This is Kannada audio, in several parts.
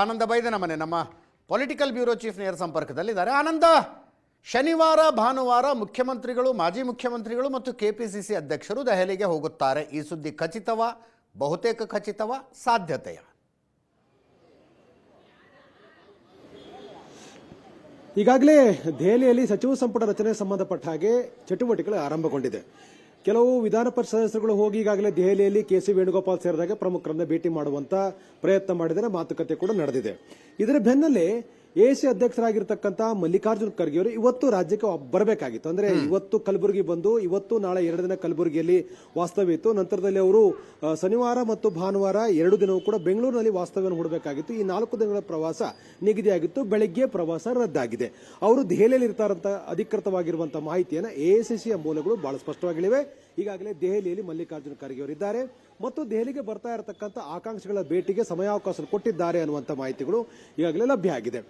ಆನಂದ ಬೈದನ ಮನೆ ನಮ್ಮ ಪೊಲಿಟಿಕಲ್ ಬ್ಯೂರೋ ಚೀಫ್ ನೇರ ಸಂಪರ್ಕದಲ್ಲಿದ್ದಾರೆ. ಆನಂದ, ಶನಿವಾರ ಭಾನುವಾರ ಮುಖ್ಯಮಂತ್ರಿಗಳು, ಮಾಜಿ ಮುಖ್ಯಮಂತ್ರಿಗಳು ಮತ್ತು ಕೆಪಿಸಿಸಿ ಅಧ್ಯಕ್ಷರು ದೆಹಲಿಗೆ ಹೋಗುತ್ತಾರೆ. ಈ ಸುದ್ದಿ ಖಚಿತವಾ? ಬಹುತೇಕ ಖಚಿತವಾ? ಸಾಧ್ಯತೆಯ? ಈಗಾಗಲೇ ದೆಹಲಿಯಲ್ಲಿ ಸಚಿವ ಸಂಪುಟ ರಚನೆ ಸಂಬಂಧಪಟ್ಟ ಹಾಗೆ ಚಟುವಟಿಕೆಗಳು ಆರಂಭಗೊಂಡಿದೆ. ಕೆಲವು ವಿಧಾನ ಪರಿಷತ್ ಸದಸ್ಯರುಗಳು ಹೋಗಿ ಈಗಾಗಲೇ ದೆಹಲಿಯಲ್ಲಿ ಕೆಸಿ ವೇಣುಗೋಪಾಲ್ ಸೇರಿದಾಗ ಪ್ರಮುಖರನ್ನ ಭೇಟಿ ಮಾಡುವಂತ ಪ್ರಯತ್ನ ಮಾಡಿದರೆ ಮಾತುಕತೆ ಕೂಡ ನಡೆದಿದೆ. ಇದರ ಬೆನ್ನಲ್ಲೇ ಎಸಿ ಅಧ್ಯಕ್ಷರಾಗಿರ್ತಕ್ಕಂಥ ಮಲ್ಲಿಕಾರ್ಜುನ್ ಖರ್ಗೆ ಅವರು ಇವತ್ತು ರಾಜ್ಯಕ್ಕೆ ಬರಬೇಕಾಗಿತ್ತು. ಅಂದ್ರೆ ಇವತ್ತು ಕಲಬುರಗಿ ಬಂದು ಇವತ್ತು ನಾಳೆ 2 ದಿನ ಕಲಬುರಗಿಯಲ್ಲಿ ವಾಸ್ತವ್ಯ ಇತ್ತು. ನಂತರದಲ್ಲಿ ಅವರು ಶನಿವಾರ ಮತ್ತು ಭಾನುವಾರ 2 ದಿನವೂ ಕೂಡ ಬೆಂಗಳೂರಿನಲ್ಲಿ ವಾಸ್ತವ್ಯವನ್ನು ಹೂಡಬೇಕಾಗಿತ್ತು. ಈ 4 ದಿನಗಳ ಪ್ರವಾಸ ನಿಗದಿಯಾಗಿತ್ತು. ಬೆಳಗ್ಗೆ ಪ್ರವಾಸ ರದ್ದಾಗಿದೆ. ಅವರು ದೆಹಲಿಯಲ್ಲಿ ಇರ್ತಾರಂತ ಅಧಿಕೃತವಾಗಿರುವಂತಹ ಮಾಹಿತಿಯನ್ನು ಎಐಸಿಸಿಯ ಮೂಲಗಳು ಬಹಳ ಸ್ಪಷ್ಟವಾಗಿವೆ. ಈಗಾಗಲೇ ದೆಹಲಿಯಲ್ಲಿ ಮಲ್ಲಿಕಾರ್ಜುನ್ ಖರ್ಗೆ ಅವರಿದ್ದಾರೆ ಮತ್ತು ದೆಹಲಿಗೆ ಬರ್ತಾ ಇರತಕ್ಕಂಥ ಆಕಾಂಕ್ಷಿಗಳ ಭೇಟಿಗೆ ಸಮಯಾವಕಾಶ ಕೊಟ್ಟಿದ್ದಾರೆ ಅನ್ನುವಂಥ ಮಾಹಿತಿಗಳು ಈಗಾಗಲೇ ಲಭ್ಯ ಆಗಿದೆ.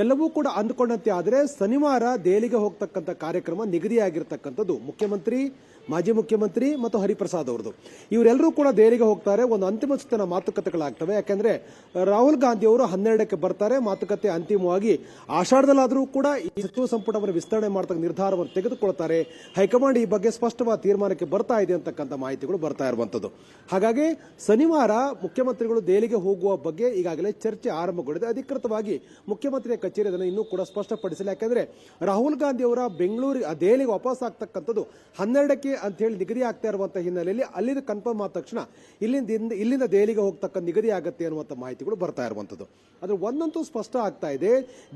ಎಲ್ಲವೂ ಕೂಡ ಅಂದುಕೊಂಡಂತೆ ಆದರೆ ಶನಿವಾರ ದೆಹಲಿಗೆ ಹೋಗ್ತಕ್ಕಂಥ ಕಾರ್ಯಕ್ರಮ ನಿಗದಿಯಾಗಿರ್ತಕ್ಕಂಥದ್ದು ಮುಖ್ಯಮಂತ್ರಿ, ಮಾಜಿ ಮುಖ್ಯಮಂತ್ರಿ ಮತ್ತು ಹರಿಪ್ರಸಾದ್ ಅವರದು. ಇವರೆಲ್ಲರೂ ಕೂಡ ದೆಹಲಿಗೆ ಹೋಗ್ತಾರೆ. ಒಂದು ಅಂತಿಮ ಸುತ್ತಿನ ಮಾತುಕತೆಗಳಾಗ್ತವೆ. ಯಾಕಂದ್ರೆ ರಾಹುಲ್ ಗಾಂಧಿ ಅವರು 12ಕ್ಕೆ ಬರ್ತಾರೆ. ಮಾತುಕತೆ ಅಂತಿಮವಾಗಿ ಆಷಾಢದಲ್ಲಾದರೂ ಕೂಡ ಈ ಸಚಿವ ಸಂಪುಟವನ್ನು ವಿಸ್ತರಣೆ ಮಾಡತಕ್ಕ ನಿರ್ಧಾರವನ್ನು ತೆಗೆದುಕೊಳ್ತಾರೆ. ಹೈಕಮಾಂಡ್ ಈ ಬಗ್ಗೆ ಸ್ಪಷ್ಟವಾದ ತೀರ್ಮಾನಕ್ಕೆ ಬರ್ತಾ ಇದೆ ಅಂತಕ್ಕಂಥ ಮಾಹಿತಿಗಳು ಬರ್ತಾ ಇರುವಂತದ್ದು. ಹಾಗಾಗಿ ಶನಿವಾರ ಮುಖ್ಯಮಂತ್ರಿಗಳು ದೆಹಲಿಗೆ ಹೋಗುವ ಬಗ್ಗೆ ಈಗಾಗಲೇ ಚರ್ಚೆ ಆರಂಭಗೊಂಡಿದೆ. ಅಧಿಕೃತವಾಗಿ ಮುಖ್ಯಮಂತ್ರಿಯ ಕಚೇರಿ ಅದನ್ನು ಇನ್ನೂ ಕೂಡ ಸ್ಪಷ್ಟಪಡಿಸಿಲ್ಲ. ಯಾಕಂದ್ರೆ ರಾಹುಲ್ ಗಾಂಧಿ ಅವರ ದೆಹಲಿಗೆ ವಾಪಸ್ ಆಗ್ತಕ್ಕಂಥದ್ದು 12ಕ್ಕೆ ಅಂತ ಹೇಳಿ ನಿಗದಿ ಆಗ್ತಾ ಇರುವಂತಹ ಹಿನ್ನೆಲೆಯಲ್ಲಿ ಅಲ್ಲಿಂದ ಕನ್ಫರ್ಮ್ ಆದ ತಕ್ಷಣ ಇಲ್ಲಿಂದ ದೆಹಲಿಗೆ ಹೋಗ್ತಕ್ಕ ನಿಗದಿ ಆಗುತ್ತೆ ಅನ್ನುವಂಥ ಮಾಹಿತಿಗಳು ಬರ್ತಾ ಇರುವಂತದ್ದು. ಆದ್ರೆ ಒಂದಂತೂ ಸ್ಪಷ್ಟ ಆಗ್ತಾ ಇದೆ,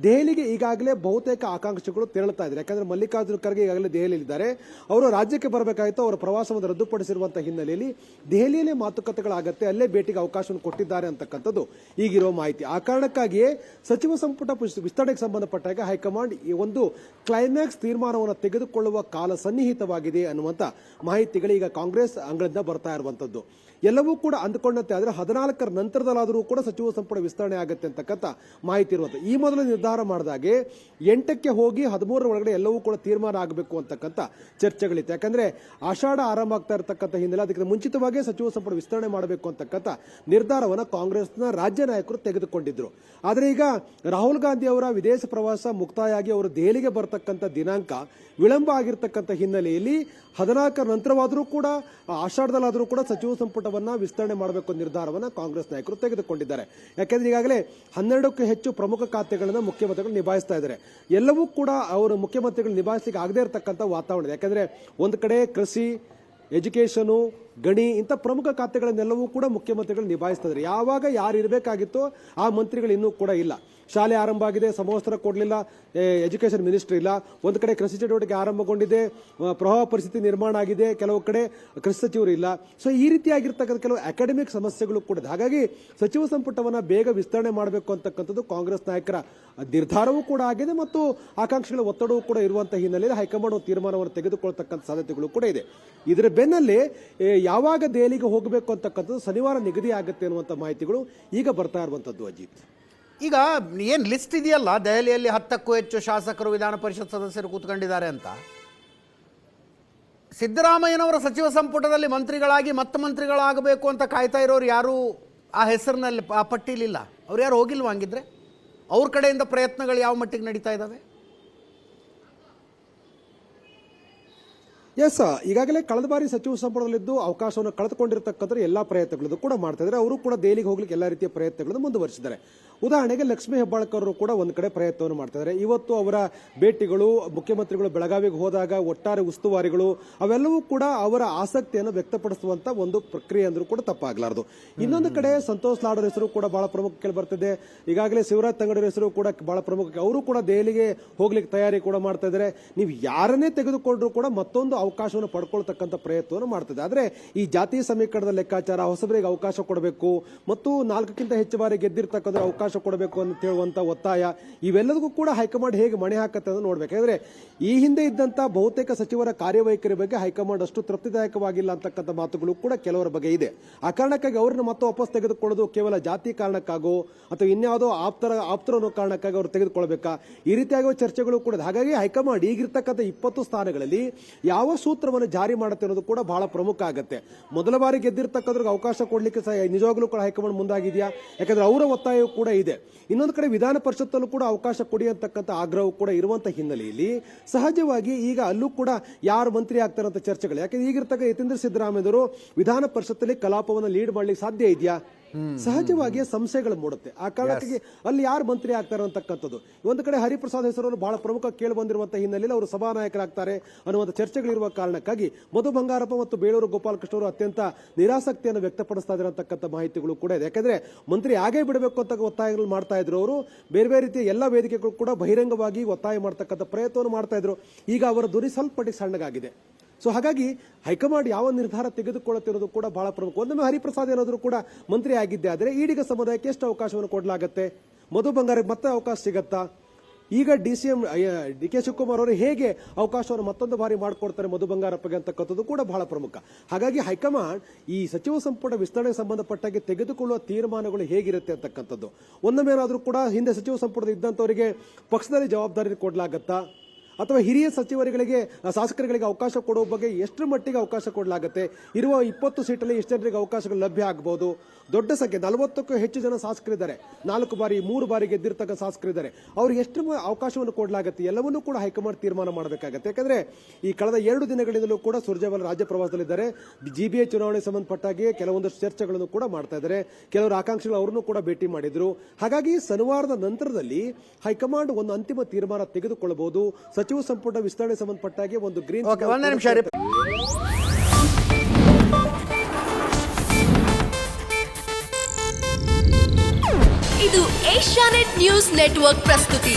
ದೆಹಲಿಗೆ ಈಗಾಗಲೇ ಬಹುತೇಕ ಆಕಾಂಕ್ಷಿಗಳು ತೆರಳುತ್ತಾ ಇದ್ದಾರೆ. ಯಾಕಂದ್ರೆ ಮಲ್ಲಿಕಾರ್ಜುನ್ ಖರ್ಗೆ ಈಗಾಗಲೇ ದೆಹಲಿಯಲ್ಲಿದ್ದಾರೆ. ಅವರು ರಾಜ್ಯಕ್ಕೆ ಬರಬೇಕಾಯಿತು. ಅವರ ಪ್ರವಾಸವನ್ನು ರದ್ದುಪಡಿಸಿರುವಂತಹ ಹಿನ್ನೆಲೆಯಲ್ಲಿ ದೆಹಲಿಯಲ್ಲೇ ಮಾತುಕತೆಗಳಾಗತ್ತೆ, ಅಲ್ಲೇ ಭೇಟಿಗೆ ಅವಕಾಶವನ್ನು ಕೊಟ್ಟಿದ್ದಾರೆ ಅಂತಕ್ಕಂಥದ್ದು ಈಗಿರುವ ಮಾಹಿತಿ. ಆ ಕಾರಣಕ್ಕಾಗಿಯೇ ಸಚಿವ ಸಂಪುಟ ವಿಸ್ತರಣೆಗೆ ಸಂಬಂಧಪಟ್ಟಾಗ ಹೈಕಮಾಂಡ್ ಈ ಒಂದು ಕ್ಲೈಮ್ಯಾಕ್ಸ್ ತೀರ್ಮಾನವನ್ನು ತೆಗೆದುಕೊಳ್ಳುವ ಕಾಲ ಸನ್ನಿಹಿತವಾಗಿದೆ ಅನ್ನುವಂಥ ಮಾಹಿತಿಗಳು ಈಗ ಕಾಂಗ್ರೆಸ್ ಅಂಗಳಿಂದ ಬರ್ತಾ ಇರುವಂತದ್ದು. ಎಲ್ಲವೂ ಕೂಡ ಅಂದುಕೊಂಡಂತೆ ಆದರೆ 14ರ ನಂತರದಲ್ಲಾದರೂ ಕೂಡ ಸಚಿವ ಸಂಪುಟ ವಿಸ್ತರಣೆ ಆಗುತ್ತೆ ಅಂತಕ್ಕಂಥ ಮಾಹಿತಿ ಇರುವಂತ. ಈ ಮೊದಲು ನಿರ್ಧಾರ ಮಾಡಿದಾಗೆ 8ಕ್ಕೆ ಹೋಗಿ 13ರ ಒಳಗಡೆ ಎಲ್ಲವೂ ಕೂಡ ತೀರ್ಮಾನ ಆಗಬೇಕು ಅಂತಕ್ಕಂಥ ಚರ್ಚೆಗಳಿತ್ತು. ಯಾಕಂದ್ರೆ ಆಷಾಢ ಆರಂಭ ಆಗ್ತಾ ಇರತಕ್ಕಂಥ ಹಿನ್ನೆಲೆ ಅದಕ್ಕೆ ಮುಂಚಿತವಾಗಿ ಸಚಿವ ಸಂಪುಟ ವಿಸ್ತರಣೆ ಮಾಡಬೇಕು ಅಂತಕ್ಕಂಥ ನಿರ್ಧಾರವನ್ನು ಕಾಂಗ್ರೆಸ್ನ ರಾಜ್ಯ ನಾಯಕರು ತೆಗೆದುಕೊಂಡಿದ್ರು. ಆದರೆ ಈಗ ರಾಹುಲ್ ಗಾಂಧಿ ಅವರ ವಿದೇಶ ಪ್ರವಾಸ ಮುಕ್ತಾಯ ಆಗಿ ಅವರು ದೆಹಲಿಗೆ ಬರತಕ್ಕಂಥ ದಿನಾಂಕ ವಿಳಂಬ ಆಗಿರ್ತಕ್ಕಂಥ ಹಿನ್ನೆಲೆಯಲ್ಲಿ 14ರ ನಂತರವಾದರೂ ಕೂಡ ಆಷಾಢದಲ್ಲಾದರೂ ಕೂಡ ಸಚಿವ ಸಂಪುಟವನ್ನ ವಿಸ್ತರಣೆ ಮಾಡಬೇಕು ನಿರ್ಧಾರವನ್ನ ಕಾಂಗ್ರೆಸ್ ನಾಯಕರು ತೆಗೆದುಕೊಂಡಿದ್ದಾರೆ. ಯಾಕೆಂದ್ರೆ ಈಗಾಗಲೇ 12ಕ್ಕೂ ಹೆಚ್ಚು ಪ್ರಮುಖ ಖಾತೆಗಳನ್ನು ಮುಖ್ಯಮಂತ್ರಿಗಳು ನಿಭಾಯಿಸ್ತಾ ಇದ್ದಾರೆ. ಎಲ್ಲವೂ ಕೂಡ ಅವರು ಮುಖ್ಯಮಂತ್ರಿಗಳು ನಿಭಾಯಿಸಲಿಕ್ಕೆ ಆಗದೇ ಇರತಕ್ಕಂಥ ವಾತಾವರಣ. ಯಾಕಂದ್ರೆ ಒಂದು ಕಡೆ ಕೃಷಿ, ಎಜುಕೇಷನ್, ಗಣಿ ಇಂಥ ಪ್ರಮುಖ ಖಾತೆಗಳನ್ನೆಲ್ಲವೂ ಕೂಡ ಮುಖ್ಯಮಂತ್ರಿಗಳು ನಿಭಾಯಿಸ್ತಾ ಇದ್ದಾರೆ. ಯಾವಾಗ ಯಾರು ಇರಬೇಕಾಗಿತ್ತೋ ಆ ಮಂತ್ರಿಗಳು ಇನ್ನೂ ಕೂಡ ಇಲ್ಲ. ಶಾಲೆ ಆರಂಭ ಆಗಿದೆ, ಸಮವಸ್ತ್ರ ಕೊಡಲಿಲ್ಲ, ಎಜುಕೇಷನ್ ಮಿನಿಸ್ಟರ್ ಇಲ್ಲ. ಒಂದು ಕಡೆ ಕೃಷಿ ಚಟುವಟಿಕೆ ಆರಂಭಗೊಂಡಿದೆ, ಪ್ರವಾಹ ಪರಿಸ್ಥಿತಿ ನಿರ್ಮಾಣ ಆಗಿದೆ, ಕೆಲವು ಕಡೆ ಕೃಷಿ ಸಚಿವರು ಇಲ್ಲ. ಸೊ ಈ ರೀತಿಯಾಗಿರ್ತಕ್ಕಂಥ ಕೆಲವು ಅಕಾಡೆಮಿಕ್ ಸಮಸ್ಯೆಗಳು ಕೂಡ. ಹಾಗಾಗಿ ಸಚಿವ ಸಂಪುಟವನ್ನು ಬೇಗ ವಿಸ್ತರಣೆ ಮಾಡಬೇಕು ಅಂತಕ್ಕಂಥದ್ದು ಕಾಂಗ್ರೆಸ್ ನಾಯಕರ ನಿರ್ಧಾರವೂ ಕೂಡ ಆಗಿದೆ ಮತ್ತು ಆಕಾಂಕ್ಷಿಗಳ ಒತ್ತಡವೂ ಕೂಡ ಇರುವಂತಹ ಹಿನ್ನೆಲೆಯಲ್ಲಿ ಹೈಕಮಾಂಡ್ ಒಂದು ತೀರ್ಮಾನವನ್ನು ತೆಗೆದುಕೊಳ್ತಕ್ಕಂಥ ಸಾಧ್ಯತೆಗಳು ಕೂಡ ಇದೆ. ಇದರ ಬೆನ್ನಲ್ಲೇ ಯಾವಾಗ ದೆಹಲಿಗೆ ಹೋಗಬೇಕು ಅಂತಕ್ಕಂಥದ್ದು ಶನಿವಾರ ನಿಗದಿ ಆಗುತ್ತೆ ಅನ್ನುವಂಥ ಮಾಹಿತಿಗಳು ಈಗ ಬರ್ತಾ ಇರುವಂತದ್ದು. ಅಜಿತ್, ಈಗ ಏನು ಲಿಸ್ಟ್ ಇದೆಯಲ್ಲ, ದೆಹಲಿಯಲ್ಲಿ 10ಕ್ಕೂ ಹೆಚ್ಚು ಶಾಸಕರು, ವಿಧಾನ ಪರಿಷತ್ ಸದಸ್ಯರು ಕೂತ್ಕೊಂಡಿದ್ದಾರೆ ಅಂತ. ಸಿದ್ದರಾಮಯ್ಯನವರ ಸಚಿವ ಸಂಪುಟದಲ್ಲಿ ಮಂತ್ರಿಗಳಾಗಿ ಮತ್ತೆ ಮಂತ್ರಿಗಳಾಗಬೇಕು ಅಂತ ಕಾಯ್ತಾ ಇರೋರು ಯಾರು ಆ ಹೆಸರಿನಲ್ಲಿ ಆ ಪಟ್ಟಿಲಿಲ್ಲ. ಅವ್ರು ಯಾರು ಹೋಗಿಲ್ವ? ಹಂಗಿದ್ರೆ ಅವ್ರ ಕಡೆಯಿಂದ ಪ್ರಯತ್ನಗಳು ಯಾವ ಮಟ್ಟಿಗೆ ನಡೀತಾ ಇದ್ದಾವೆ? ಎಸ್, ಈಗಾಗಲೇ ಕಳೆದ ಬಾರಿ ಸಚಿವ ಸಂಪುಟದಲ್ಲಿದ್ದು ಅವಕಾಶವನ್ನು ಕಳೆದುಕೊಂಡಿರತಕ್ಕಂಥ ಎಲ್ಲಾ ಪ್ರಯತ್ನಗಳನ್ನು ಕೂಡ ಮಾಡ್ತಾ ಇದ್ದಾರೆ. ಅವರು ಕೂಡ ದೆಹಲಿಗೆ ಹೋಗ್ಲಿಕ್ಕೆ ಎಲ್ಲಾ ರೀತಿಯ ಪ್ರಯತ್ನಗಳನ್ನು ಮುಂದುವರಿಸಿದ್ದಾರೆ. ಉದಾಹರಣೆಗೆ ಲಕ್ಷ್ಮೀ ಹೆಬ್ಬಾಳ್ಕರ್ ಕೂಡ ಒಂದು ಕಡೆ ಪ್ರಯತ್ನವನ್ನು ಮಾಡ್ತಾ ಇದ್ದಾರೆ. ಇವತ್ತು ಅವರ ಭೇಟಿಗಳು, ಮುಖ್ಯಮಂತ್ರಿಗಳು ಬೆಳಗಾವಿಗೆ ಹೋದಾಗ ಒಟ್ಟಾರೆ ಉಸ್ತುವಾರಿಗಳು ಅವೆಲ್ಲವೂ ಕೂಡ ಅವರ ಆಸಕ್ತಿಯನ್ನು ವ್ಯಕ್ತಪಡಿಸುವಂತ ಒಂದು ಪ್ರಕ್ರಿಯೆ ಅಂದ್ರೂ ಕೂಡ ತಪ್ಪಾಗಲಾರದು. ಇನ್ನೊಂದು ಕಡೆ ಸಂತೋಷ್ ಲಾಡರ್ ಹೆಸರು ಕೂಡ ಬಹಳ ಪ್ರಮುಖ ಕೇಳಿ ಬರ್ತಿದೆ. ಈಗಾಗಲೇ ಶಿವರಾಜ್ ತಂಗಡೂರ್ ಹೆಸರು ಕೂಡ ಬಹಳ ಪ್ರಮುಖ. ಅವರು ಕೂಡ ದೆಹಲಿಗೆ ಹೋಗ್ಲಿಕ್ಕೆ ತಯಾರಿ ಕೂಡ ಮಾಡ್ತಾ ಇದ್ದಾರೆ. ನೀವು ಯಾರನ್ನೇ ತೆಗೆದುಕೊಂಡ್ರು ಕೂಡ ಮತ್ತೊಂದು ಅವಕಾಶವನ್ನು ಪಡ್ಕೊಳ್ತಕ್ಕಂಥ ಪ್ರಯತ್ನವನ್ನು ಮಾಡ್ತಿದೆ. ಆದ್ರೆ ಈ ಜಾತಿ ಸಮೀಕರಣದ ಲೆಕ್ಕಾಚಾರ, ಹೊಸಬರಿಗೆ ಅವಕಾಶ ಕೊಡಬೇಕು ಮತ್ತು 4ಕ್ಕಿಂತ ಹೆಚ್ಚು ಬಾರಿ ಗೆದ್ದಿರ್ತಕ್ಕಂಥ ಅವಕಾಶ ಕೊಡಬೇಕು ಅಂತ ಹೇಳುವಂತ ಒತ್ತಾಯ, ಇವೆಲ್ಲದಕ್ಕೂ ಕೂಡ ಹೈಕಮಾಂಡ್ ಹೇಗೆ ಮಣೆ ಹಾಕತ್ತೆ ಅಂತ ನೋಡ್ಬೇಕು. ಯಾಕಂದ್ರೆ ಈ ಹಿಂದೆ ಇದ್ದಂತ ಬಹುತೇಕ ಸಚಿವರ ಕಾರ್ಯವೈಖರಿ ಬಗ್ಗೆ ಹೈಕಮಾಂಡ್ ಅಷ್ಟು ತೃಪ್ತಿದಾಯಕವಾಗಿಲ್ಲ ಅಂತಕ್ಕಂಥ ಮಾತುಗಳು ಕೂಡ ಕೆಲವರ ಬಗ್ಗೆ ಇದೆ. ಆ ಕಾರಣಕ್ಕಾಗಿ ಅವ್ರನ್ನ ಮತ್ತೆ ವಾಪಸ್ ತೆಗೆದುಕೊಳ್ಳೋದು ಕೇವಲ ಜಾತಿ ಕಾರಣಕ್ಕಾಗೋ ಅಥವಾ ಇನ್ಯಾವುದೋ ಆಪ್ತರ ಅನ್ನೋ ಕಾರಣಕ್ಕಾಗಿ ಅವ್ರು ತೆಗೆದುಕೊಳ್ಬೇಕಾ, ಈ ರೀತಿಯಾಗುವ ಚರ್ಚೆಗಳು ಕೂಡ. ಹಾಗಾಗಿ ಹೈಕಮಾಂಡ್ ಈಗಿರ್ತಕ್ಕಂಥ 20 ಸ್ಥಾನಗಳಲ್ಲಿ ಯಾವ ಸೂತ್ರವನ್ನು ಜಾರಿ ಮಾಡುತ್ತೆ ಅನ್ನೋದು ಕೂಡ ಬಹಳ ಪ್ರಮುಖ ಆಗುತ್ತೆ. ಮೊದಲ ಬಾರಿ ಗೆದ್ದಿರ್ತಕ್ಕಂಥವ್ರಿಗೆ ಅವಕಾಶ ಕೊಡ್ಲಿಕ್ಕೆ ನಿಜವಾಗ್ಲೂ ಕೂಡ ಹೈಕಮಾಂಡ್ ಮುಂದಾಗಿದೆಯಾ? ಯಾಕಂದ್ರೆ ಅವರ ಒತ್ತಾಯ ಕೂಡ ಇದೆ. ಇನ್ನೊಂದು ಕಡೆ ವಿಧಾನ ಪರಿಷತ್ತಲ್ಲೂ ಕೂಡ ಅವಕಾಶ ಕೊಡಿ ಅಂತಕ್ಕಂಥ ಆಗ್ರಹವು ಕೂಡ ಇರುವಂತಹ ಹಿನ್ನೆಲೆಯಲ್ಲಿ ಸಹಜವಾಗಿ ಈಗ ಅಲ್ಲೂ ಕೂಡ ಯಾರು ಮಂತ್ರಿ ಆಗ್ತಾರೆ ಅಂತ ಚರ್ಚೆಗಳು. ಯಾಕಂದ್ರೆ ಈಗಿರ್ತಕ್ಕ ಯತೀಂದ್ರ ಸಿದ್ದರಾಮಯ್ಯವರು ವಿಧಾನ ಪರಿಷತ್ತಲ್ಲಿ ಕಲಾಪವನ್ನು ಲೀಡ್ ಮಾಡ್ಲಿಕ್ಕೆ ಸಾಧ್ಯ ಇದೆಯಾ? ಸಹಜವಾಗಿ ಸಂಶಯಗಳು ಮೂಡುತ್ತೆ. ಆ ಕಾರಣಕ್ಕಾಗಿ ಅಲ್ಲಿ ಯಾರು ಮಂತ್ರಿ ಆಗ್ತಾರೆ ಅಂತಕ್ಕಂಥದ್ದು. ಒಂದು ಕಡೆ ಹರಿಪ್ರಸಾದ್ ಹೆಸರು ಬಹಳ ಪ್ರಮುಖ ಕೇಳಿ ಬಂದಿರುವಂತಹ ಹಿನ್ನೆಲೆಯಲ್ಲಿ ಅವರು ಸಭಾನಾಯಕರಾಗ್ತಾರೆ ಅನ್ನುವಂಥ ಚರ್ಚೆಗಳಿರುವ ಕಾರಣಕ್ಕಾಗಿ ಮಧು ಬಂಗಾರಪ್ಪ ಮತ್ತು ಬೇಳೂರು ಗೋಪಾಲಕೃಷ್ಣ ಅವರು ಅತ್ಯಂತ ನಿರಾಸಕ್ತಿಯನ್ನು ವ್ಯಕ್ತಪಡಿಸ್ತಾ ಇರತಕ್ಕಂಥ ಮಾಹಿತಿಗಳು ಕೂಡ ಇದೆ. ಯಾಕಂದ್ರೆ ಮಂತ್ರಿ ಆಗೇ ಬಿಡಬೇಕು ಅಂತ ಒತ್ತಾಯಗಳು ಮಾಡ್ತಾ ಇದ್ರು ಅವರು. ಬೇರೆ ಬೇರೆ ರೀತಿಯ ಎಲ್ಲ ವೇದಿಕೆಗಳು ಕೂಡ ಬಹಿರಂಗವಾಗಿ ಒತ್ತಾಯ ಮಾಡ್ತಕ್ಕಂಥ ಪ್ರಯತ್ನವನ್ನು ಮಾಡ್ತಾ ಇದ್ರು. ಈಗ ಅವರ ಧ್ವನಿ ಸ್ವಲ್ಪ ಮಟ್ಟಿಗೆ ಸಣ್ಣಗಾಗಿದೆ. ಸೊ ಹಾಗಾಗಿ ಹೈಕಮಾಂಡ್ ಯಾವ ನಿರ್ಧಾರ ತೆಗೆದುಕೊಳ್ಳುತ್ತಿರೋದು ಕೂಡ ಬಹಳ ಪ್ರಮುಖ. ಒಂದೊಮ್ಮೆ ಹರಿಪ್ರಸಾದ್ ಏನಾದರೂ ಕೂಡ ಮಂತ್ರಿ ಆಗಿದ್ದೆ ಆದರೆ ಈಡಿಗ ಸಮುದಾಯಕ್ಕೆ ಎಷ್ಟು ಅವಕಾಶವನ್ನು ಕೊಡಲಾಗುತ್ತೆ? ಮಧು ಬಂಗಾರಕ್ಕೆ ಮತ್ತೆ ಅವಕಾಶ ಸಿಗತ್ತಾ? ಈಗ DCM DK ಶಿವಕುಮಾರ್ ಅವರು ಹೇಗೆ ಅವಕಾಶವನ್ನು ಮತ್ತೊಂದು ಬಾರಿ ಮಾಡಿಕೊಡ್ತಾರೆ ಮಧು ಬಂಗಾರಪ್ಪಗೆ ಅಂತಕ್ಕಂಥದ್ದು ಕೂಡ ಬಹಳ ಪ್ರಮುಖ. ಹಾಗಾಗಿ ಹೈಕಮಾಂಡ್ ಈ ಸಚಿವ ಸಂಪುಟ ವಿಸ್ತರಣೆಗೆ ಸಂಬಂಧಪಟ್ಟಾಗೆ ತೆಗೆದುಕೊಳ್ಳುವ ತೀರ್ಮಾನಗಳು ಹೇಗಿರುತ್ತೆ ಅಂತಕ್ಕಂಥದ್ದು. ಒಂದೊಮ್ಮೆ ಏನಾದರೂ ಕೂಡ ಹಿಂದೆ ಸಚಿವ ಸಂಪುಟದ ಇದ್ದಂಥವರಿಗೆ ಪಕ್ಷದಲ್ಲಿ ಜವಾಬ್ದಾರಿ ಕೊಡಲಾಗತ್ತಾ ಅಥವಾ ಹಿರಿಯ ಸಚಿವರುಗಳಿಗೆ ಶಾಸಕರುಗಳಿಗೆ ಅವಕಾಶ ಕೊಡುವ ಬಗ್ಗೆ ಎಷ್ಟು ಮಟ್ಟಿಗೆ ಅವಕಾಶ ಕೊಡಲಾಗುತ್ತೆ? ಇರುವ 20 ಸೀಟಲ್ಲಿ ಎಷ್ಟು ಜನರಿಗೆ ಅವಕಾಶಗಳು ಲಭ್ಯ ಆಗಬಹುದು? ದೊಡ್ಡ ಸಂಖ್ಯೆ 40ಕ್ಕೂ ಹೆಚ್ಚು ಜನ ಶಾಸಕರಿದ್ದಾರೆ. 4 ಬಾರಿ 3 ಬಾರಿ ಗೆದ್ದಿರ್ತಕ್ಕ ಶಾಸಕರಿದ್ದಾರೆ. ಅವ್ರಿಗೆ ಎಷ್ಟು ಅವಕಾಶವನ್ನು ಕೊಡಲಾಗುತ್ತೆ ಎಲ್ಲವನ್ನೂ ಕೂಡ ಹೈಕಮಾಂಡ್ ತೀರ್ಮಾನ ಮಾಡಬೇಕಾಗುತ್ತೆ. ಯಾಕಂದ್ರೆ ಈ ಕಳೆದ 2 ದಿನಗಳಿಂದಲೂ ಕೂಡ ಸುರ್ಜೇವಾಲಾ ರಾಜ್ಯ ಪ್ರವಾಸದಲ್ಲಿದ್ದಾರೆ. GBA ಚುನಾವಣೆ ಸಂಬಂಧಪಟ್ಟಾಗಿ ಕೆಲವೊಂದಷ್ಟು ಚರ್ಚೆಗಳನ್ನು ಕೂಡ ಮಾಡ್ತಾ ಇದ್ದಾರೆ. ಕೆಲವರು ಆಕಾಂಕ್ಷಿಗಳು ಅವರನ್ನು ಕೂಡ ಭೇಟಿ ಮಾಡಿದ್ರು. ಹಾಗಾಗಿ ಶನಿವಾರದ ನಂತರದಲ್ಲಿ ಹೈಕಮಾಂಡ್ ಒಂದು ಅಂತಿಮ ತೀರ್ಮಾನ ತೆಗೆದುಕೊಳ್ಳಬಹುದು. ಸಚಿವ ಸಂಪುಟ ವಿಸ್ತರಣೆ ಸಂಬಂಧಪಟ್ಟಾಗಿ ಒಂದು ಗ್ರೀನ್ ಒಂದೇ ನಿಮಿಷ. ಇದು ಏಷ್ಯಾನೆಟ್ ನ್ಯೂಸ್ ನೆಟ್ವರ್ಕ್ ಪ್ರಸ್ತುತಿ.